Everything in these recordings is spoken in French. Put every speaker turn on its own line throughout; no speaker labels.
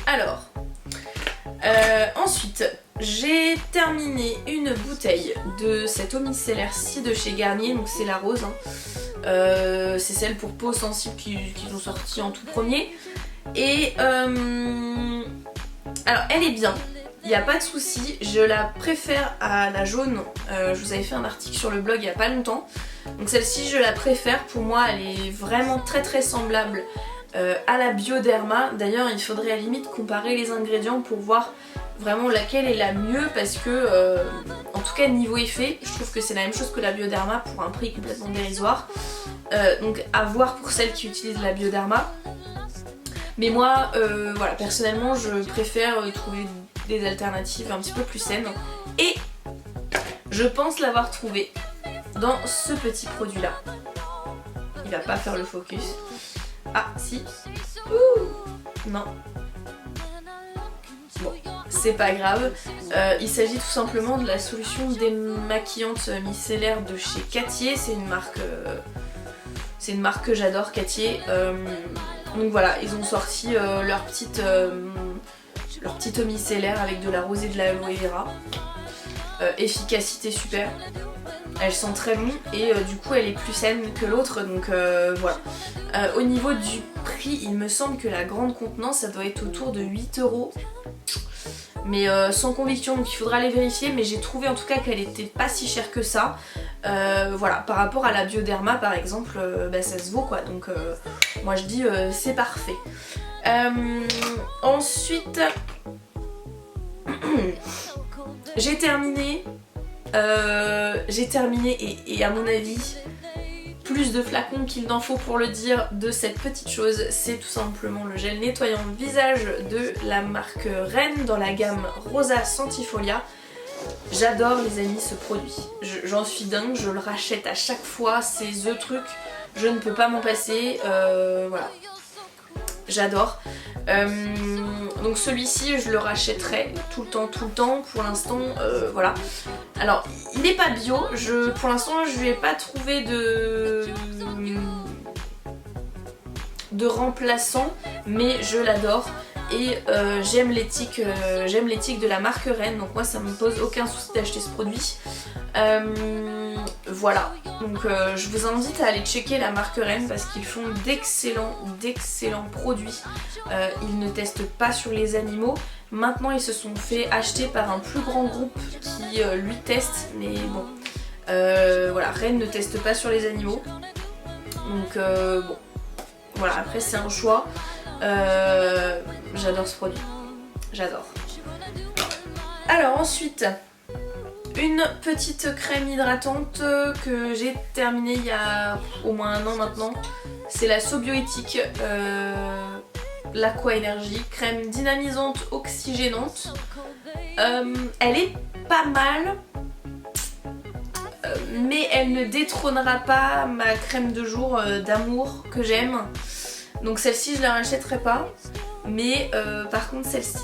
Alors, ensuite, j'ai terminé une bouteille de cette eau micellaire-ci de chez Garnier, donc c'est la rose, hein. C'est celle pour peau sensible qu'ils ont sorti en tout premier. Et alors elle est bien, il n'y a pas de souci, je la préfère à la jaune. Je vous avais fait un article sur le blog il n'y a pas longtemps. Donc celle-ci je la préfère, pour moi elle est vraiment très semblable à la Bioderma. D'ailleurs il faudrait à la limite comparer les ingrédients pour voir vraiment laquelle est la mieux, parce que en tout cas niveau effet je trouve que c'est la même chose que la Bioderma pour un prix complètement dérisoire. Donc à voir pour celles qui utilisent la Bioderma. Mais moi voilà, personnellement je préfère trouver des alternatives un petit peu plus saines. Et je pense l'avoir trouvé dans ce petit produit là. Il va pas faire le focus. Ah si. Ouh, non. Bon, c'est pas grave. Il s'agit tout simplement de la solution démaquillante micellaire de chez Cattier. C'est une marque que j'adore, Cattier. Donc voilà, ils ont sorti leur petite eau micellaire avec de la rose et de l'aloe vera. Efficacité super. Elle sent très bon et du coup elle est plus saine que l'autre, donc voilà. Au niveau du prix, il me semble que la grande contenance ça doit être autour de 8 €. Mais sans conviction, donc il faudra aller vérifier, mais j'ai trouvé en tout cas qu'elle était pas si chère que ça. Voilà, par rapport à la Bioderma par exemple, bah, ça se vaut quoi, donc moi je dis c'est parfait. Ensuite, j'ai terminé et à mon avis plus de flacons qu'il n'en faut pour le dire de cette petite chose. C'est tout simplement le gel nettoyant visage de la marque Rennes dans la gamme Rosa Santifolia. J'adore les amis ce produit, j'en suis dingue, je le rachète à chaque fois, c'est the truc, je ne peux pas m'en passer, voilà, j'adore. Donc celui-ci je le rachèterai tout le temps pour l'instant, voilà. Alors il n'est pas bio, pour l'instant je lui ai pas trouvé de remplaçant, mais je l'adore. Et j'aime l'éthique de la marque Rennes, donc moi ça me pose aucun souci d'acheter ce produit. Voilà, donc je vous invite à aller checker la marque Rennes parce qu'ils font d'excellents produits. Ils ne testent pas sur les animaux. Maintenant ils se sont fait acheter par un plus grand groupe qui lui teste, mais bon, voilà, Rennes ne teste pas sur les animaux. Donc bon, voilà, après c'est un choix. J'adore ce produit, j'adore. Alors ensuite, une petite crème hydratante que j'ai terminée il y a au moins 1 an maintenant. C'est la Sobioéthique l'Aqua Energy, crème dynamisante oxygénante. Elle est pas mal, mais elle ne détrônera pas ma crème de jour d'amour que j'aime. Donc celle-ci je la rachèterai pas, mais par contre celle-ci,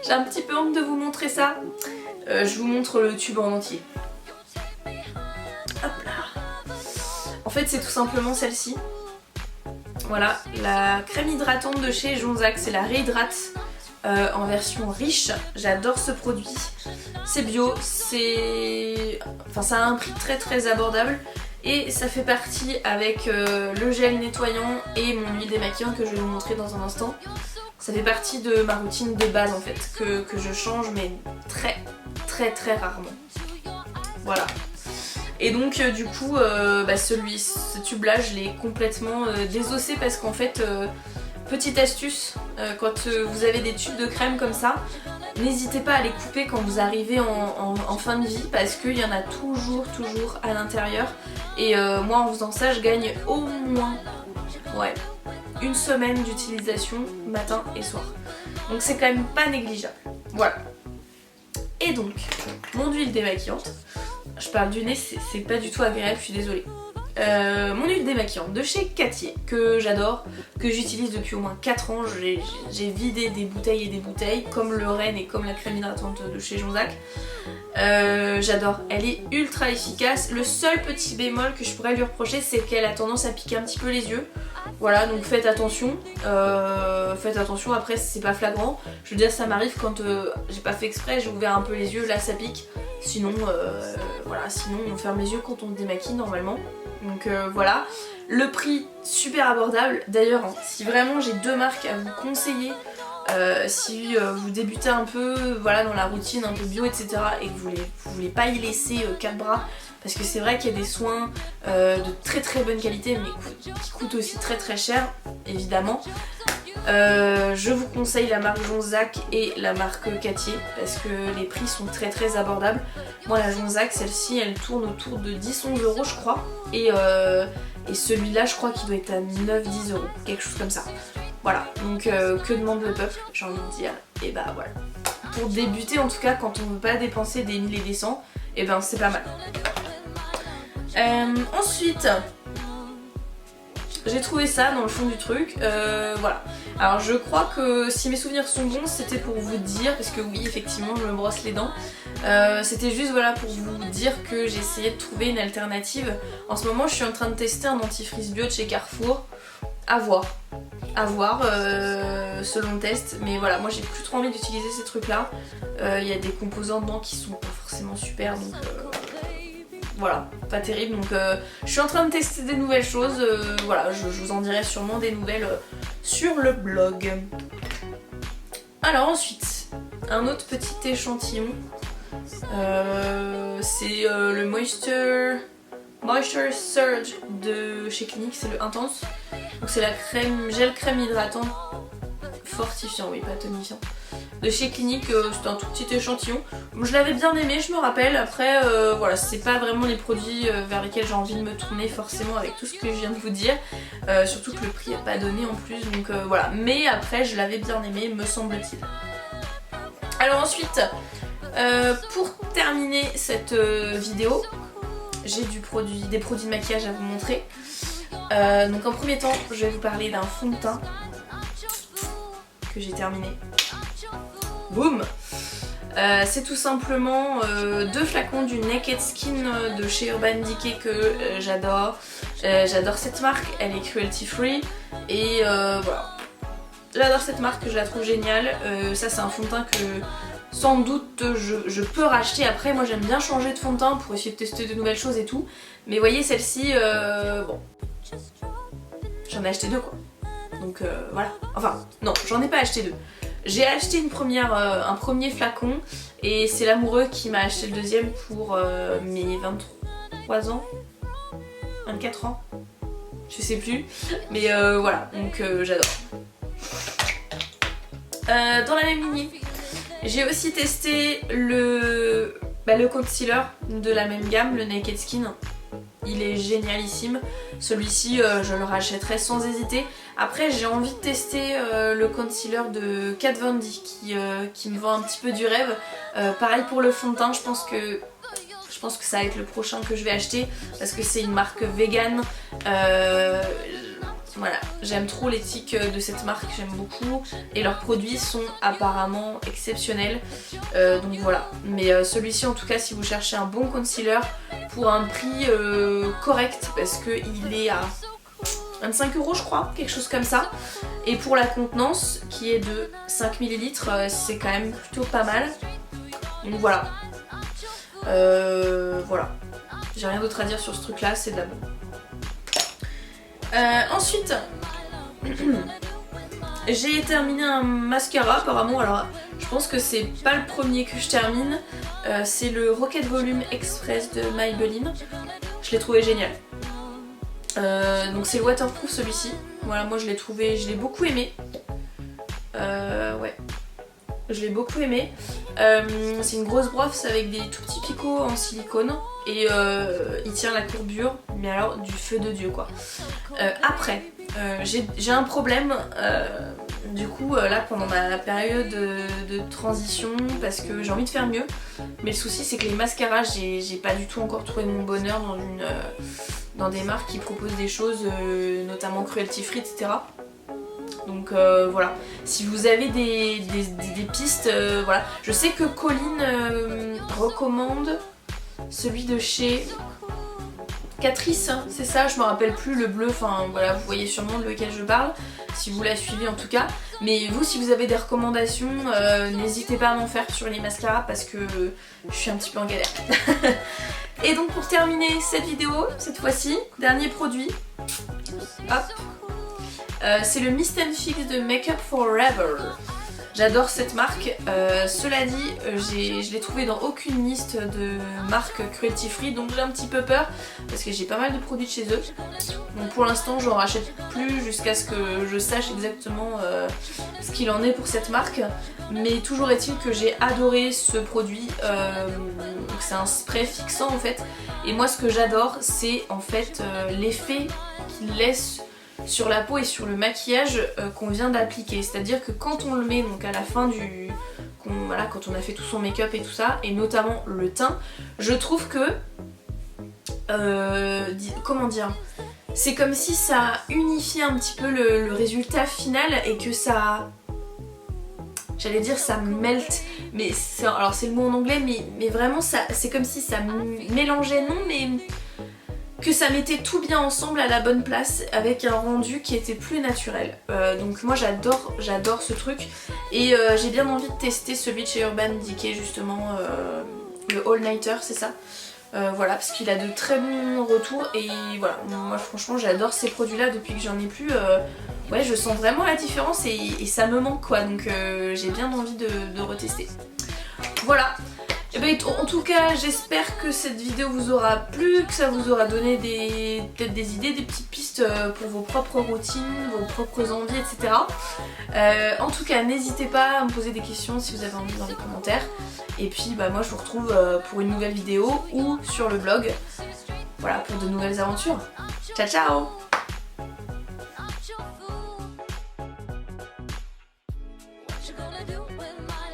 j'ai un petit peu honte de vous montrer ça. Je vous montre le tube en entier. Hop là. En fait c'est tout simplement celle-ci. Voilà, la crème hydratante de chez Jonzac, c'est la Réhydrate en version riche. J'adore ce produit. C'est bio, enfin ça a un prix très abordable. Et ça fait partie avec le gel nettoyant et mon huile démaquillant que je vais vous montrer dans un instant. Ça fait partie de ma routine de base en fait, que je change mais très rarement. Voilà. Et donc du coup, ce tube là je l'ai complètement désossé parce qu'en fait, petite astuce, quand vous avez des tubes de crème comme ça, n'hésitez pas à les couper quand vous arrivez en fin de vie parce qu'il y en a toujours à l'intérieur. Et moi en faisant ça je gagne au moins 1 semaine d'utilisation matin et soir. Donc c'est quand même pas négligeable. Voilà. Et donc, mon huile démaquillante, je parle du nez, c'est pas du tout agréable, je suis désolée. mon huile démaquillante de chez Cattier, que j'adore, que j'utilise depuis au moins 4 ans. J'ai vidé des bouteilles et des bouteilles, comme le Rennes et comme la crème hydratante de chez Jonzac. J'adore, elle est ultra efficace. Le seul petit bémol que je pourrais lui reprocher, c'est qu'elle a tendance à piquer un petit peu les yeux. Voilà, donc faites attention. Après c'est pas flagrant. Je veux dire, ça m'arrive quand j'ai pas fait exprès, j'ai ouvert un peu les yeux, là ça pique. Sinon, voilà, sinon on ferme les yeux quand on démaquille normalement. Donc voilà. Le prix super abordable. D'ailleurs, hein, si vraiment j'ai 2 marques à vous conseiller, si vous débutez un peu voilà, dans la routine un peu bio, etc. et que vous voulez pas y laisser 4 bras, parce que c'est vrai qu'il y a des soins de très très bonne qualité mais qui coûtent aussi très très cher évidemment. Je vous conseille la marque Jonzac et la marque Cattier parce que les prix sont très très abordables. Moi la Jonzac, celle-ci elle tourne autour de 10-11 € je crois, et celui-là je crois qu'il doit être à 9-10 €, quelque chose comme ça. Voilà, donc que demande le peuple, j'ai envie de dire, et bah voilà. Pour débuter en tout cas, quand on veut pas dépenser des 1000 et des 100, et ben c'est pas mal. Ensuite, j'ai trouvé ça dans le fond du truc, voilà. Alors je crois que si mes souvenirs sont bons, c'était pour vous dire, parce que oui effectivement je me brosse les dents, c'était juste voilà pour vous dire que j'ai essayé de trouver une alternative. En ce moment je suis en train de tester un dentifrice bio de chez Carrefour, à voir selon le test, mais voilà, moi j'ai plus trop envie d'utiliser ces trucs là. Il y a des composants dedans qui sont pas forcément super, donc voilà, pas terrible. Donc je suis en train de tester des nouvelles choses, voilà, je vous en dirai sûrement des nouvelles sur le blog. Alors ensuite, un autre petit échantillon, c'est le Moisture Surge de chez Clinique, c'est le Intense. Donc c'est la gel crème hydratant fortifiant, oui pas tonifiant, de chez Clinique. C'était un tout petit échantillon. Je l'avais bien aimé, je me rappelle. Après voilà, c'est pas vraiment les produits vers lesquels j'ai envie de me tourner forcément avec tout ce que je viens de vous dire. Surtout que le prix n'est pas donné en plus, donc voilà. Mais après je l'avais bien aimé, me semble-t-il. Alors ensuite, pour terminer cette vidéo, j'ai des produits de maquillage à vous montrer. Donc en premier temps, je vais vous parler d'un fond de teint que j'ai terminé. Boum! C'est tout simplement 2 flacons du Naked Skin de chez Urban Decay que j'adore. J'adore cette marque, elle est cruelty free et voilà. J'adore cette marque, je la trouve géniale. Ça c'est un fond de teint que sans doute je peux racheter après. Moi j'aime bien changer de fond de teint pour essayer de tester de nouvelles choses et tout. Mais vous voyez, celle-ci, bon, j'en ai acheté 2 quoi. Donc voilà. Enfin non, j'en ai pas acheté 2. J'ai acheté un premier flacon et c'est l'amoureux qui m'a acheté le deuxième pour mes 23 ans, 24 ans, je sais plus. Mais voilà, donc j'adore. Dans la même lignée, j'ai aussi testé le concealer de la même gamme, le Naked Skin. Il est génialissime. Celui-ci, je le rachèterai sans hésiter. Après, j'ai envie de tester le concealer de Kat Von D qui me vend un petit peu du rêve. Pareil pour le fond de teint, je pense que ça va être le prochain que je vais acheter parce que c'est une marque vegan. Voilà, j'aime trop l'éthique de cette marque, j'aime beaucoup et leurs produits sont apparemment exceptionnels, donc voilà. Mais celui-ci en tout cas, si vous cherchez un bon concealer pour un prix correct, parce qu'il est à 25 € je crois, quelque chose comme ça, et pour la contenance qui est de 5 ml, c'est quand même plutôt pas mal, donc voilà. Voilà, j'ai rien d'autre à dire sur ce truc là, c'est de la bonne. Ensuite, j'ai terminé un mascara apparemment. Alors je pense que c'est pas le premier que je termine, c'est le Rocket Volume Express de Maybelline. Je l'ai trouvé génial. Donc c'est le waterproof celui-ci. Voilà, moi je l'ai beaucoup aimé. Ouais, je l'ai beaucoup aimé. C'est une grosse brosse avec des tout petits picots en silicone et il tient la courbure, mais alors du feu de Dieu quoi. Après, j'ai un problème du coup là pendant ma période de transition parce que j'ai envie de faire mieux, mais le souci c'est que les mascaras, j'ai pas du tout encore trouvé mon bonheur dans des marques qui proposent des choses notamment cruelty free, etc. Donc voilà, si vous avez des pistes, voilà. Je sais que Colline recommande celui de chez Catrice, hein, c'est ça, je me rappelle plus le bleu, enfin voilà, vous voyez sûrement de lequel je parle, si vous la suivez en tout cas. Mais vous, si vous avez des recommandations, n'hésitez pas à m'en faire sur les mascaras parce que je suis un petit peu en galère. Et donc pour terminer cette vidéo, cette fois-ci, dernier produit, hop, c'est le Mist & Fix de Make Up Forever. J'adore cette marque, cela dit, je l'ai trouvé dans aucune liste de marques cruelty free, donc j'ai un petit peu peur parce que j'ai pas mal de produits de chez eux. Donc pour l'instant j'en rachète plus jusqu'à ce que je sache exactement ce qu'il en est pour cette marque. Mais toujours est-il que j'ai adoré ce produit, c'est un spray fixant en fait. Et moi ce que j'adore c'est en fait l'effet qu'il laisse sur la peau et sur le maquillage qu'on vient d'appliquer. C'est-à-dire que quand on le met donc à la fin du... Voilà, quand on a fait tout son make-up et tout ça, et notamment le teint, je trouve que... comment dire, c'est comme si ça unifiait un petit peu le résultat final et que ça... J'allais dire ça melt, mais alors c'est le mot en anglais, mais vraiment c'est comme si ça mélangeait, non mais... que ça mettait tout bien ensemble à la bonne place avec un rendu qui était plus naturel. Donc moi j'adore ce truc et j'ai bien envie de tester celui de chez Urban Decay justement, le All Nighter, c'est ça. Voilà, parce qu'il a de très bons retours et voilà, moi franchement j'adore ces produits là depuis que j'en ai plus. Ouais, je sens vraiment la différence et ça me manque quoi, donc j'ai bien envie de retester. Voilà. Et ben, en tout cas j'espère que cette vidéo vous aura plu, que ça vous aura donné peut-être des idées, des petites pistes pour vos propres routines, vos propres envies, etc. En tout cas n'hésitez pas à me poser des questions si vous avez envie dans les commentaires. Et puis bah, moi je vous retrouve pour une nouvelle vidéo ou sur le blog, voilà, pour de nouvelles aventures. Ciao ciao!
What you gonna do with my